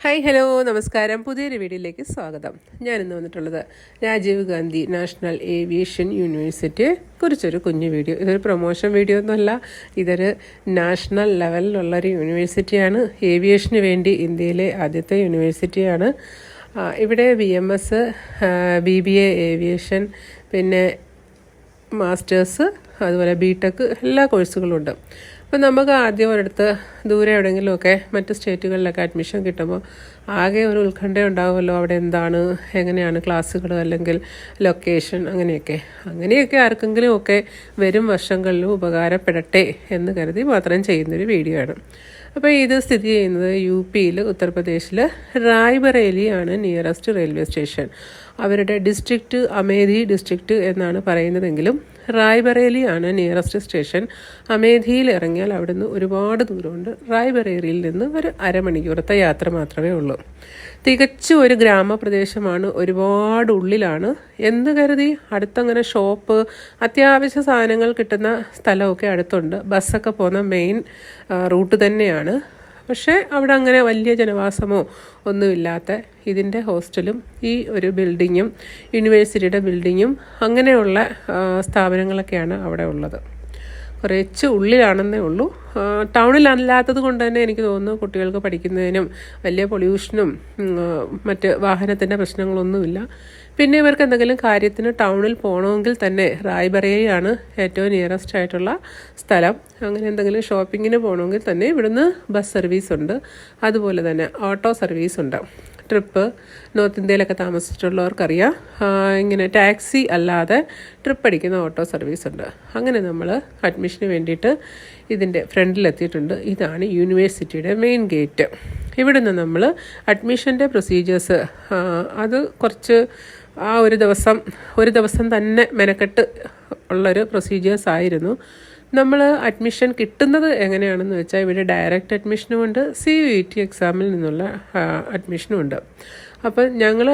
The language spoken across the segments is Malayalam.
ഹായ് ഹലോ നമസ്കാരം. പുതിയൊരു വീഡിയോയിലേക്ക് സ്വാഗതം. ഞാനിന്ന് വന്നിട്ടുള്ളത് രാജീവ് ഗാന്ധി നാഷണൽ ഏവിയേഷൻ യൂണിവേഴ്സിറ്റിയെ കുറിച്ചൊരു കുഞ്ഞു വീഡിയോ. ഇതൊരു പ്രൊമോഷൻ വീഡിയോ ഒന്നുമല്ല, ഇതൊരു നാഷണൽ ലെവലിലുള്ളൊരു യൂണിവേഴ്സിറ്റിയാണ്. ഏവിയേഷന് വേണ്ടി ഇന്ത്യയിലെ ആദ്യത്തെ യൂണിവേഴ്സിറ്റിയാണ്. ഇവിടെ BMS, BBA ഏവിയേഷൻ, പിന്നെ മാസ്റ്റേഴ്സ്, അതുപോലെ BTech എല്ലാ കോഴ്സുകളുണ്ട്. അപ്പം നമുക്ക് ആദ്യം ഒരിടത്ത് ദൂരെ എവിടെയെങ്കിലുമൊക്കെ മറ്റ് സ്റ്റേറ്റുകളിലൊക്കെ അഡ്മിഷൻ കിട്ടുമ്പോൾ ആകെ ഒരു ഉത്കണ്ഠ ഉണ്ടാകുമല്ലോ, അവിടെ എന്താണ്, എങ്ങനെയാണ് ക്ലാസ്സുകൾ, അല്ലെങ്കിൽ ലൊക്കേഷൻ, അങ്ങനെയൊക്കെ ആർക്കെങ്കിലും ഒക്കെ വരും വർഷങ്ങളിലും ഉപകാരപ്പെടട്ടെ എന്ന് കരുതി മാത്രം ചെയ്യുന്നൊരു വീഡിയോ ആണ്. അപ്പോൾ ഇത് സ്ഥിതി ചെയ്യുന്നത് UP-യിൽ, ഉത്തർപ്രദേശിൽ റായ്ബറേലിയാണ് നിയറസ്റ്റ് റെയിൽവേ സ്റ്റേഷൻ. അവരുടെ ഡിസ്ട്രിക്റ്റ് അമേധി ഡിസ്ട്രിക്റ്റ് എന്നാണ് പറയുന്നതെങ്കിലും റായ്ബറേലിയാണ് നിയറസ്റ്റ് സ്റ്റേഷൻ. അമേധിയിൽ ഇറങ്ങിയാൽ അവിടുന്ന് ഒരുപാട് ദൂരമുണ്ട്. റായ്ബറേലിയിൽ നിന്ന് ഒരു അരമണിക്കൂറത്തെ യാത്ര മാത്രമേ ഉള്ളൂ. തികച്ചും ഒരു ഗ്രാമപ്രദേശമാണ്, ഒരുപാട് ഉള്ളിലാണ് എന്ന് കരുതി അടുത്തങ്ങനെ ഷോപ്പ്, അത്യാവശ്യ സാധനങ്ങൾ കിട്ടുന്ന സ്ഥലമൊക്കെ അടുത്തുണ്ട്. ബസ്സൊക്കെ പോകുന്ന മെയിൻ റൂട്ട് തന്നെയാണ്. പക്ഷേ അവിടെ അങ്ങനെ വലിയ ജനവാസമോ ഒന്നുമില്ലാത്ത ഇതിൻ്റെ ഹോസ്റ്റലും ഈ ഒരു ബിൽഡിങ്ങും യൂണിവേഴ്സിറ്റിയുടെ ബിൽഡിങ്ങും അങ്ങനെയുള്ള സ്ഥാപനങ്ങളൊക്കെയാണ് അവിടെ ഉള്ളത്. കുറച്ച് ഉള്ളിലാണെന്നേ ഉള്ളൂ. ടൗണിലല്ലാത്തത് കൊണ്ട് തന്നെ എനിക്ക് തോന്നുന്നു കുട്ടികൾക്ക് പഠിക്കുന്നതിനും വലിയ പൊല്യൂഷനും മറ്റ് വാഹനത്തിൻ്റെ പ്രശ്നങ്ങളൊന്നുമില്ല. പിന്നെ ഇവർക്ക് എന്തെങ്കിലും കാര്യത്തിന് ടൗണിൽ പോകണമെങ്കിൽ തന്നെ റായ്ബറേലിയാണ് ഏറ്റവും നിയറസ്റ്റ് ആയിട്ടുള്ള സ്ഥലം. അങ്ങനെ എന്തെങ്കിലും ഷോപ്പിങ്ങിന് പോകണമെങ്കിൽ തന്നെ ഇവിടുന്ന് ബസ് സർവീസ് ഉണ്ട്, അതുപോലെ തന്നെ ഓട്ടോ സർവീസ് ഉണ്ട്. ട്രിപ്പ് നോർത്ത് ഇന്ത്യയിലൊക്കെ താമസിച്ചിട്ടുള്ളവർക്കറിയാം, ഇങ്ങനെ ടാക്സി അല്ലാതെ ട്രിപ്പ് അടിക്കുന്ന ഓട്ടോ സർവീസ് ഉണ്ട്. അങ്ങനെ നമ്മൾ അഡ്മിഷന് വേണ്ടിയിട്ട് ഇതിൻ്റെ ഫ്രണ്ടിലെത്തിയിട്ടുണ്ട്. ഇതാണ് യൂണിവേഴ്സിറ്റിയുടെ മെയിൻ ഗേറ്റ്. ഇവിടുന്ന് നമ്മൾ അഡ്മിഷൻ്റെ പ്രൊസീജിയേഴ്സ് അത് കുറച്ച് ഒരു ദിവസം തന്നെ മെനക്കെട്ട് ഉള്ളൊരു പ്രൊസീജിയേഴ്സ് ആയിരുന്നു. നമ്മൾ അഡ്മിഷൻ കിട്ടുന്നത് എങ്ങനെയാണെന്ന് വെച്ചാൽ ഇവിടെ ഡയറക്റ്റ് അഡ്മിഷനും ഉണ്ട്, CUET എക്സാമിൽ നിന്നുള്ള അഡ്മിഷനും ഉണ്ട്. അപ്പം ഞങ്ങൾ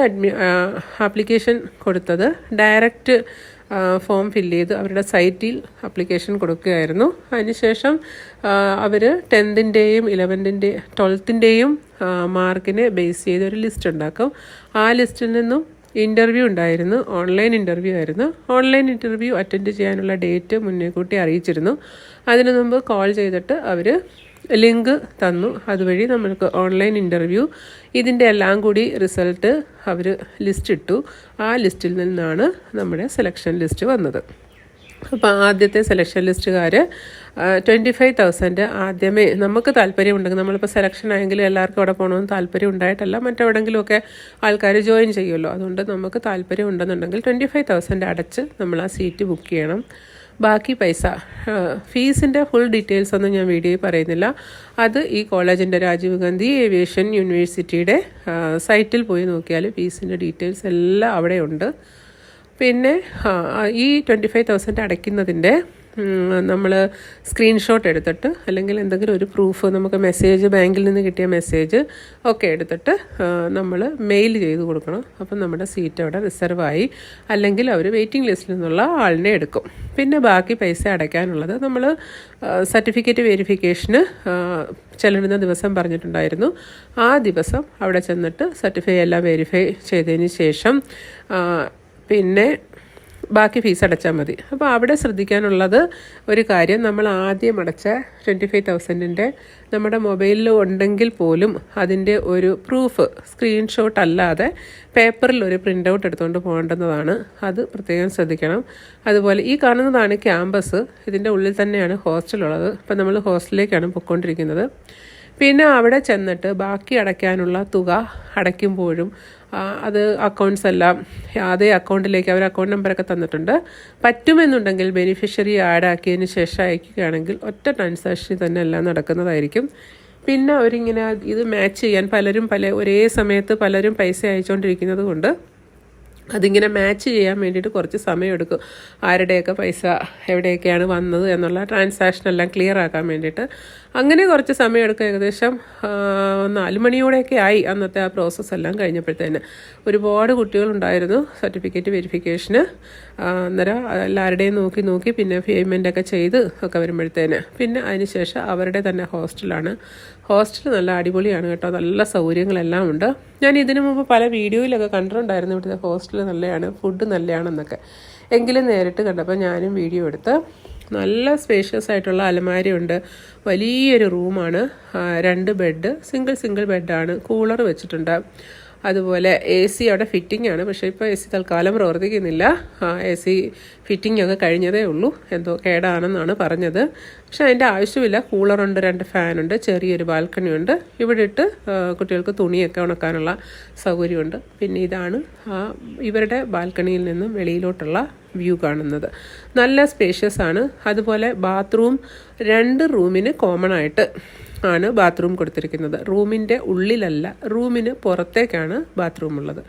ആപ്ലിക്കേഷൻ കൊടുത്തത് ഡയറക്റ്റ് ഫോം ഫില്ല് ചെയ്ത് അവരുടെ സൈറ്റിൽ ആപ്ലിക്കേഷൻ കൊടുക്കുകയായിരുന്നു. അതിനുശേഷം അവർ 10th-ൻ്റെയും 12th-ൻ്റെയും മാർക്കിനെ ബേസ് ചെയ്ത് ഒരു ലിസ്റ്റ് ഉണ്ടാക്കും. ആ ലിസ്റ്റിൽ നിന്നും ഇൻ്റർവ്യൂ ഉണ്ടായിരുന്നു, ഓൺലൈൻ ഇൻ്റർവ്യൂ ആയിരുന്നു. ഓൺലൈൻ ഇൻ്റർവ്യൂ അറ്റൻഡ് ചെയ്യാനുള്ള ഡേറ്റ് മുന്നേ കൂട്ടി അറിയിച്ചിരുന്നു. അതിനു മുമ്പ് കോൾ ചെയ്തിട്ട് അവർ ലിങ്ക് തന്നു. അതുവഴി നമ്മൾക്ക് ഓൺലൈൻ ഇൻ്റർവ്യൂ ഇതിൻ്റെ എല്ലാം കൂടി റിസൾട്ട് അവർ ലിസ്റ്റ് ഇട്ടു. ആ ലിസ്റ്റിൽ നിന്നാണ് നമ്മുടെ സെലക്ഷൻ ലിസ്റ്റ് വന്നത്. അപ്പോൾ ആദ്യത്തെ സെലക്ഷൻ ലിസ്റ്റുകാർ 25,000 ആദ്യമേ നമുക്ക് താല്പര്യമുണ്ടെങ്കിൽ, നമ്മളിപ്പോൾ സെലക്ഷൻ ആയെങ്കിലും എല്ലാവർക്കും അവിടെ പോകണമെന്ന് താല്പര്യം ഉണ്ടായിട്ടല്ല, മറ്റെവിടെങ്കിലുമൊക്കെ ആൾക്കാർ ജോയിൻ ചെയ്യുമല്ലോ, അതുകൊണ്ട് നമുക്ക് താല്പര്യം ഉണ്ടെന്നുണ്ടെങ്കിൽ 25,000 അടച്ച് നമ്മൾ ആ സീറ്റ് ബുക്ക് ചെയ്യണം. ബാക്കി പൈസ, ഫീസിൻ്റെ ഫുൾ ഡീറ്റെയിൽസ് ഒന്നും ഞാൻ വീഡിയോയിൽ പറയുന്നില്ല. അത് ഈ കോളേജിൻ്റെ രാജീവ് ഗാന്ധി ഏവിയേഷൻ യൂണിവേഴ്സിറ്റിയുടെ സൈറ്റിൽ പോയി നോക്കിയാൽ ഫീസിൻ്റെ ഡീറ്റെയിൽസ് എല്ലാം അവിടെ ഉണ്ട്. പിന്നെ ഈ 25,000 അടയ്ക്കുന്നതിൻ്റെ നമ്മൾ സ്ക്രീൻഷോട്ട് എടുത്തിട്ട്, അല്ലെങ്കിൽ എന്തെങ്കിലും ഒരു പ്രൂഫ്, നമുക്ക് മെസ്സേജ്, ബാങ്കിൽ നിന്ന് കിട്ടിയ മെസ്സേജ് ഒക്കെ എടുത്തിട്ട് നമ്മൾ മെയിൽ ചെയ്ത് കൊടുക്കണം. അപ്പം നമ്മുടെ സീറ്റ് അവിടെ റിസർവായി, അല്ലെങ്കിൽ അവർ വെയിറ്റിംഗ് ലിസ്റ്റിൽ നിന്നുള്ള ആളിനെ എടുക്കും. പിന്നെ ബാക്കി പൈസ അടയ്ക്കാനുള്ളത് നമ്മൾ സർട്ടിഫിക്കറ്റ് വെരിഫിക്കേഷന് ചെല്ലുന്ന ദിവസം പറഞ്ഞിട്ടുണ്ടായിരുന്നു. ആ ദിവസം അവിടെ ചെന്നിട്ട് എല്ലാം വെരിഫൈ ചെയ്തതിന് ശേഷം പിന്നെ ബാക്കി ഫീസ് അടച്ചാൽ മതി. അപ്പോൾ അവിടെ ശ്രദ്ധിക്കാനുള്ളത് ഒരു കാര്യം, നമ്മൾ ആദ്യം അടച്ച 25,000-ൻ്റെ നമ്മുടെ മൊബൈലിൽ ഉണ്ടെങ്കിൽ പോലും അതിൻ്റെ ഒരു പ്രൂഫ്, സ്ക്രീൻഷോട്ട് അല്ലാതെ പേപ്പറിൽ ഒരു പ്രിൻ്റ് ഔട്ട് എടുത്തുകൊണ്ട് പോകേണ്ടതാണ്. അത് പ്രത്യേകം ശ്രദ്ധിക്കണം. അതുപോലെ ഈ കാണുന്നതാണ് ക്യാമ്പസ്. ഇതിൻ്റെ ഉള്ളിൽ തന്നെയാണ് ഹോസ്റ്റലുള്ളത്. ഇപ്പം നമ്മൾ ഹോസ്റ്റലിലേക്കാണ് പോയിക്കൊണ്ടിരിക്കുന്നത്. പിന്നെ അവിടെ ചെന്നിട്ട് ബാക്കി അടയ്ക്കാനുള്ള തുക അടയ്ക്കുമ്പോഴും അത് അക്കൗണ്ട്സ് എല്ലാം അതേ അക്കൗണ്ടിലേക്ക് അവർ അക്കൗണ്ട് നമ്പറൊക്കെ തന്നിട്ടുണ്ട്. പറ്റുമെന്നുണ്ടെങ്കിൽ ബെനിഫിഷ്യറി ആഡ് ആക്കിയതിന് ശേഷം അയക്കുകയാണെങ്കിൽ ഒറ്റ ട്രാൻസാക്ഷനിൽ തന്നെ എല്ലാം നടക്കുന്നതായിരിക്കും. പിന്നെ അവരിങ്ങനെ ഇത് മാച്ച് ചെയ്യാൻ ഒരേ സമയത്ത് പലരും പൈസ അയച്ചുകൊണ്ടിരിക്കുന്നത് കൊണ്ട് അതിങ്ങനെ മാച്ച് ചെയ്യാൻ വേണ്ടിയിട്ട് കുറച്ച് സമയമെടുക്കും. ആരുടെയൊക്കെ പൈസ എവിടെയൊക്കെയാണ് വന്നത് എന്നുള്ള ട്രാൻസാക്ഷൻ എല്ലാം ക്ലിയർ ആക്കാൻ വേണ്ടിയിട്ട്. അങ്ങനെ കുറച്ച് സമയമെടുക്കും. ഏകദേശം 4 മണിയോടെയൊക്കെ ആയി അന്നത്തെ ആ പ്രോസസ്സ് എല്ലാം കഴിഞ്ഞപ്പോഴത്തേന്. ഒരുപാട് കുട്ടികളുണ്ടായിരുന്നു സർട്ടിഫിക്കറ്റ് വെരിഫിക്കേഷന്. അന്നേരം എല്ലാവരുടെയും നോക്കി പിന്നെ പേയ്മെൻ്റൊക്കെ ചെയ്ത് ഒക്കെ വരുമ്പോഴത്തേന് പിന്നെ അതിനുശേഷം അവരുടെ തന്നെ ഹോസ്റ്റലാണ്. ഹോസ്റ്റൽ നല്ല അടിപൊളിയാണ് കേട്ടോ, നല്ല സൗകര്യങ്ങളെല്ലാം ഉണ്ട്. ഞാൻ ഇതിനു മുമ്പ് പല വീഡിയോയിലൊക്കെ കണ്ടിട്ടുണ്ടായിരുന്നു ഇവിടുത്തെ ഹോസ്റ്റൽ നല്ലതാണ്, ഫുഡ് നല്ലതാണെന്നൊക്കെ. എങ്കിലും നേരിട്ട് കണ്ടപ്പോൾ ഞാനും വീഡിയോ എടുത്ത്. നല്ല സ്പേഷ്യസ് ആയിട്ടുള്ള അലമാരയുണ്ട്, വലിയൊരു റൂമാണ്, 2 ബെഡ്, സിംഗിൾ ബെഡാണ്, കൂളർ വെച്ചിട്ടുണ്ട്. അതുപോലെ AC അവിടെ ഫിറ്റിംഗ് ആണ്, പക്ഷേ ഇപ്പോൾ AC തൽക്കാലം പ്രവർത്തിക്കുന്നില്ല. AC ഫിറ്റിംഗ് ഒക്കെ കഴിഞ്ഞതേ ഉള്ളൂ, എന്തോ കേടാണെന്നാണ് പറഞ്ഞത്. പക്ഷേ അതിൻ്റെ ആവശ്യമില്ല. കൂളറുണ്ട്, 2 ഫാനുണ്ട്, ചെറിയൊരു ബാൽക്കണിയുണ്ട്. ഇവിടെ ഇട്ട് കുട്ടികൾക്ക് തുണിയൊക്കെ ഉണക്കാനുള്ള സൗകര്യമുണ്ട്. പിന്നെ ഇതാണ് ഇവരുടെ ബാൽക്കണിയിൽ നിന്നും വെളിയിലോട്ടുള്ള വ്യൂ കാണുന്നത്. നല്ല സ്പേഷ്യസ് ആണ്. അതുപോലെ ബാത്റൂം 2 റൂമിന് കോമൺ ആയിട്ട് ആണ് ബാത്റൂം കൊടുത്തിരിക്കുന്നത്. റൂമിൻ്റെ ഉള്ളിലല്ല, റൂമിന് പുറത്തേക്കാണ് ബാത്റൂം ഉള്ളത്.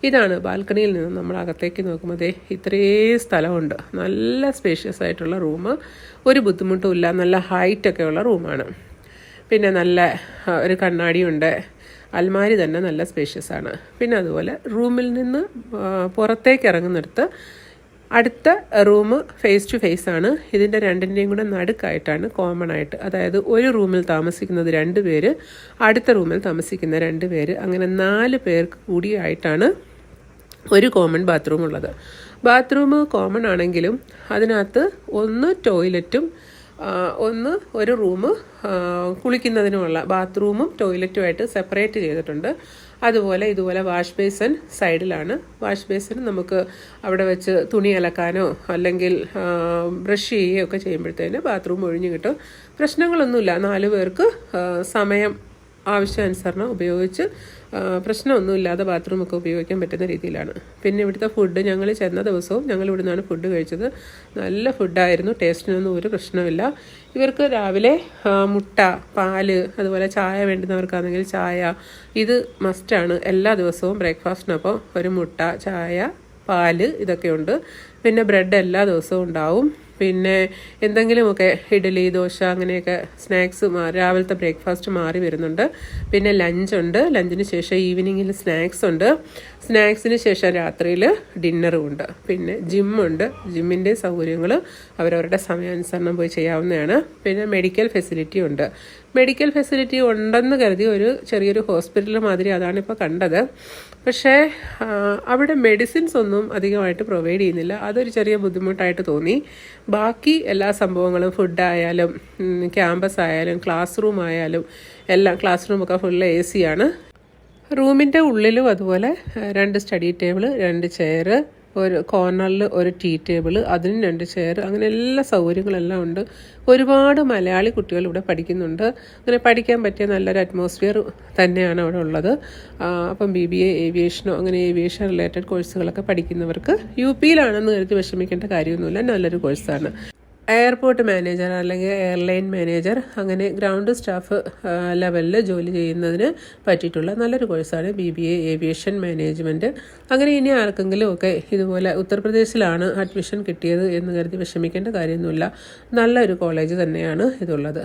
ഇതാണ് ബാൽക്കണിയിൽ നിന്ന് നമ്മൾ അകത്തേക്ക് നോക്കുമ്പോൾ ഇത്രയും സ്ഥലമുണ്ട്. നല്ല സ്പേഷ്യസ് ആയിട്ടുള്ള റൂം, ഒരു ബുദ്ധിമുട്ടുമില്ല, നല്ല ഹൈറ്റൊക്കെ ഉള്ള റൂമാണ്. പിന്നെ നല്ല ഒരു കണ്ണാടിയുണ്ട്, അൽമാരി തന്നെ നല്ല സ്പേഷ്യസ് ആണ്. പിന്നെ അതുപോലെ റൂമിൽ നിന്ന് പുറത്തേക്ക് ഇറങ്ങുന്നിടത്ത് അടുത്ത റൂം ഫേസ് ടു ഫേസ് ആണ്. ഇതിൻ്റെ രണ്ടിൻ്റെയും കൂടെ നടുക്കായിട്ടാണ് കോമൺ ആയിട്ട്, അതായത് ഒരു റൂമിൽ താമസിക്കുന്നത് 2 പേര്, അടുത്ത റൂമിൽ താമസിക്കുന്ന 2 പേര്, അങ്ങനെ 4 പേർക്ക് കൂടിയായിട്ടാണ് ഒരു കോമൺ ബാത്റൂം ഉള്ളത്. ബാത്റൂം കോമൺ ആണെങ്കിലും അതിനകത്ത് ഒന്ന് ടോയ്ലറ്റും ഒരു റൂം കുളിക്കുന്നതിനുമുള്ള ബാത്റൂമും ടോയ്ലറ്റുമായിട്ട് സെപ്പറേറ്റ് ചെയ്തിട്ടുണ്ട്. അതുപോലെ ഇതുപോലെ വാഷ് ബേസിൻ സൈഡിലാണ്. വാഷ് ബേസിൻ നമുക്ക് അവിടെ വെച്ച് തുണി അലക്കാനോ അല്ലെങ്കിൽ ബ്രഷ് ചെയ്യുകയോ ഒക്കെ ചെയ്യുമ്പോഴത്തേന് ബാത്റൂം ഒഴിഞ്ഞു കിട്ടും. പ്രശ്നങ്ങളൊന്നുമില്ല. 4 പേർക്ക് സമയം ആവശ്യാനുസരണം ഉപയോഗിച്ച് പ്രശ്നമൊന്നുമില്ലാതെ ബാത്റൂമൊക്കെ ഉപയോഗിക്കാൻ പറ്റുന്ന രീതിയിലാണ്. പിന്നെ ഇവിടുത്തെ ഫുഡ്, ഞങ്ങൾ ചെന്ന ദിവസവും ഞങ്ങൾ ഇവിടെ നിന്നാണ് ഫുഡ് കഴിച്ചത്. നല്ല ഫുഡായിരുന്നു, ടേസ്റ്റിനൊന്നും ഒരു പ്രശ്നമില്ല. ഇവർക്ക് രാവിലെ മുട്ട, പാല്, അതുപോലെ ചായ വേണ്ടുന്നവർക്കാണെങ്കിൽ ചായ, ഇത് മസ്റ്റാണ്. എല്ലാ ദിവസവും ബ്രേക്ക്ഫാസ്റ്റിനൊപ്പം ഒരു മുട്ട, ചായ, പാല് ഇതൊക്കെയുണ്ട്. പിന്നെ ബ്രെഡ് എല്ലാ ദിവസവും ഉണ്ടാവും. പിന്നെ എന്തെങ്കിലുമൊക്കെ ഇഡ്ഡലി, ദോശ അങ്ങനെയൊക്കെ സ്നാക്സ് രാവിലത്തെ ബ്രേക്ക്ഫാസ്റ്റ് മാറി വരുന്നുണ്ട്. പിന്നെ ലഞ്ചുണ്ട്, ലഞ്ചിന് ശേഷം ഈവനിങ്ങിൽ സ്നാക്സ് ഉണ്ട്, സ്നാക്സിന് ശേഷം രാത്രിയിൽ ഡിന്നറും ഉണ്ട്. പിന്നെ ജിമ്മുണ്ട്, ജിമ്മിൻ്റെ സൗകര്യങ്ങൾ അവരവരുടെ സമയാനുസരണം പോയി ചെയ്യാവുന്നതാണ്. പിന്നെ മെഡിക്കൽ ഫെസിലിറ്റി ഉണ്ട്. മെഡിക്കൽ ഫെസിലിറ്റി ഉണ്ടെന്ന് കരുതി ഒരു ചെറിയൊരു ഹോസ്പിറ്റൽ മാതിരി അതാണ് ഇപ്പോൾ കണ്ടത്. പക്ഷേ അവിടെ മെഡിസിൻസ് ഒന്നും അധികമായിട്ട് പ്രൊവൈഡ് ചെയ്യുന്നില്ല. അതൊരു ചെറിയ ബുദ്ധിമുട്ടായിട്ട് തോന്നി. ബാക്കി എല്ലാ സംഭവങ്ങളും, ഫുഡായാലും ക്യാമ്പസ് ആയാലും ക്ലാസ് റൂം ആയാലും എല്ലാം, ക്ലാസ് റൂമൊക്കെ ഫുള്ള് AC ആണ്. റൂമിൻ്റെ ഉള്ളിലും അതുപോലെ 2 സ്റ്റഡി ടേബിൾ, 2 ചെയർ, ഒരു കോർണറിൽ ഒരു ടീ ടേബിൾ, അതിനും 2 ചെയർ, അങ്ങനെ എല്ലാ സൗകര്യങ്ങളെല്ലാം ഉണ്ട്. ഒരുപാട് മലയാളി കുട്ടികൾ ഇവിടെ പഠിക്കുന്നുണ്ട്. അങ്ങനെ പഠിക്കാൻ പറ്റിയ നല്ലൊരു അറ്റ്മോസ്ഫിയർ തന്നെയാണ് അവിടെ ഉള്ളത്. അപ്പം BBA ഏവിയേഷനോ അങ്ങനെ ഏവിയേഷൻ റിലേറ്റഡ് കോഴ്സുകളൊക്കെ പഠിക്കുന്നവർക്ക് UP യിലാണെന്ന് കരുതി വിഷമിക്കേണ്ട കാര്യമൊന്നുമില്ല, നല്ലൊരു കോഴ്സാണ്. എയർപോർട്ട് മാനേജർ അല്ലെങ്കിൽ എയർലൈൻ മാനേജർ, അങ്ങനെ ഗ്രൗണ്ട് സ്റ്റാഫ് ലെവലിൽ ജോലി ചെയ്യുന്നതിന് പറ്റിയിട്ടുള്ള നല്ലൊരു കോഴ്സാണ് BBA ഏവിയേഷൻ മാനേജ്മെൻറ്റ്. അങ്ങനെ ഇനി ആർക്കെങ്കിലും ഒക്കെ ഇതുപോലെ ഉത്തർപ്രദേശിലാണ് അഡ്മിഷൻ കിട്ടിയത് എന്ന് കരുതി വിഷമിക്കേണ്ട കാര്യമൊന്നുമില്ല, നല്ലൊരു കോളേജ് തന്നെയാണ് ഇതുള്ളത്.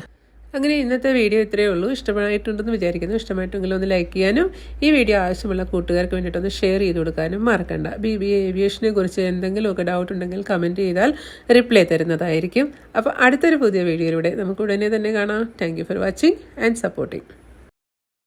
അങ്ങനെ ഇന്നത്തെ വീഡിയോ ഇത്രയേ ഉള്ളൂ. ഇഷ്ടമായിട്ടുണ്ടെന്ന് വിചാരിക്കുന്നു. ഇഷ്ടമായിട്ടെങ്കിലും ഒന്ന് ലൈക്ക് ചെയ്യാനും ഈ വീഡിയോ ആവശ്യമുള്ള കൂട്ടുകാർക്ക് വേണ്ടിയിട്ടൊന്ന് ഷെയർ ചെയ്ത് കൊടുക്കാനും മറക്കണ്ട. BBA ഏവിയേഷനെ കുറിച്ച് എന്തെങ്കിലുമൊക്കെ ഡൗട്ട് ഉണ്ടെങ്കിൽ കമൻറ്റ് ചെയ്താൽ റിപ്ലൈ തരുന്നതായിരിക്കും. അപ്പോൾ അടുത്തൊരു പുതിയ വീഡിയോയിലൂടെ നമുക്ക് ഉടനെ തന്നെ കാണാം. Thank you for watching and supporting.